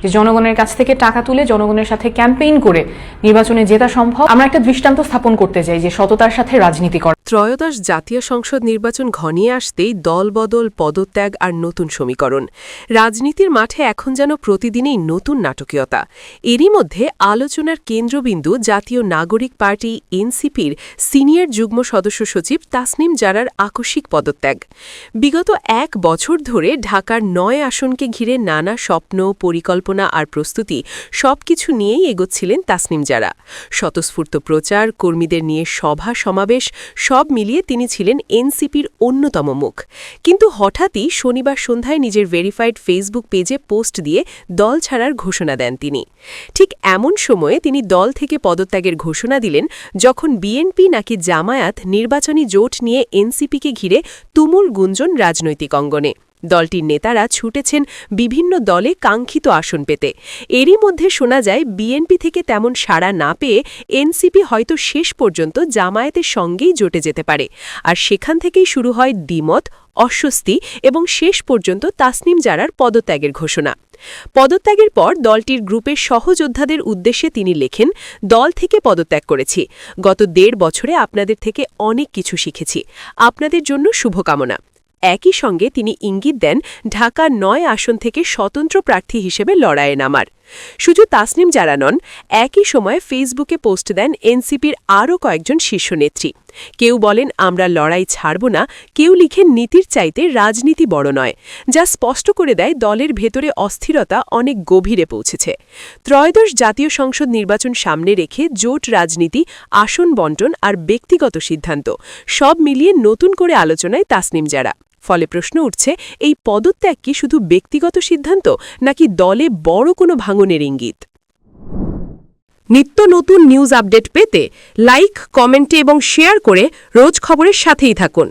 যে জনগণের কাছ থেকে টাকা তুলে জনগণের সাথে ক্যাম্পেইন করে নির্বাচনে জেতা সম্ভব। আমরা একটা দৃষ্টান্ত স্থাপন করতে চাই যে সততার সাথে রাজনীতি করা। ত্রয়োদশ জাতীয় সংসদ নির্বাচন ঘনিয়ে আসতেই দলবদল, পদত্যাগ আর নতুন সমীকরণ। রাজনীতির মাঠে এখন যেন প্রতিদিনই নতুন নাটকীয়তা। এরই মধ্যে আলোচনার কেন্দ্রবিন্দু জাতীয় নাগরিক পার্টি এনসিপির সিনিয়র যুগ্ম সদস্য সচিব তাসনিম জারার আকস্মিক পদত্যাগ। বিগত 1 বছর ধরে ঢাকার 9 আসনকে ঘিরে নানা স্বপ্ন, পরিকল্পনা আর প্রস্তুতি সবকিছু নিয়েই এগোচ্ছিলেন তাসনিম জারা। স্বতঃস্ফূর্ত প্রচার, কর্মীদের নিয়ে সভা সমাবেশ সব মিলিয়ে তিনি ছিলেন এনসিপির অন্যতম মুখ। কিন্তু হঠাৎই শনিবার সন্ধ্যায় নিজের ভেরিফাইড ফেসবুক পেজে পোস্ট দিয়ে দল ছাড়ার ঘোষণা দেন তিনি। ঠিক এমন সময়ে তিনি দল থেকে পদত্যাগের ঘোষণা দিলেন যখন বিএনপি নাকি জামায়াত নির্বাচনী জোট নিয়ে এনসিপিকে ঘিরে তুমুল গুঞ্জন রাজনৈতিক অঙ্গনে। দলটির নেতারা ছুটেছেন বিভিন্ন দলে কাঙ্ক্ষিত আসন পেতে। এরই মধ্যে শোনা যায় বিএনপি থেকে তেমন সাড়া না পেয়ে এনসিপি হয়তো শেষ পর্যন্ত জামায়াতের সঙ্গেই জোটে যেতে পারে। আর সেখান থেকেই শুরু হয় দ্বিমত, অস্বস্তি এবং শেষ পর্যন্ত তাসনিম জারার পদত্যাগের ঘোষণা। পদত্যাগের পর দলটির গ্রুপের সহযোদ্ধাদের উদ্দেশ্যে তিনি লেখেন, দল থেকে পদত্যাগ করেছি। গত 1.5 বছরে আপনাদের থেকে অনেক কিছু শিখেছি। আপনাদের জন্য শুভকামনা। একই সঙ্গে তিনি ইঙ্গিত দেন ঢাকার 9 আসন থেকে স্বতন্ত্র প্রার্থী হিসেবে লড়াইয়ে নামার। শুধু তাসনিম জারা নন, একই সময়ে ফেসবুকে পোস্ট দেন এনসিপির আরও কয়েকজন শীর্ষ নেত্রী। কেউ বলেন আমরা লড়াই ছাড়ব না, কেউ লিখেন নীতির চাইতে রাজনীতি বড় নয়, যা স্পষ্ট করে দেয় দলের ভেতরে অস্থিরতা অনেক গভীরে পৌঁছেছে। ত্রয়োদশ জাতীয় সংসদ নির্বাচন সামনে রেখে জোট রাজনীতি, আসন বণ্টন আর ব্যক্তিগত সিদ্ধান্ত সব মিলিয়ে নতুন করে আলোচনায় তাসনিম জারা। ফলে প্রশ্ন উঠছে, এই পদত্যাগ কি শুধু ব্যক্তিগত সিদ্ধান্ত নাকি দলে বড় কোনো ভাঙনের ইঙ্গিত? নিত্য নতুন নিউজ আপডেট পেতে লাইক, কমেন্টে এবং শেয়ার করে রোজ খবরের সাথেই থাকুন।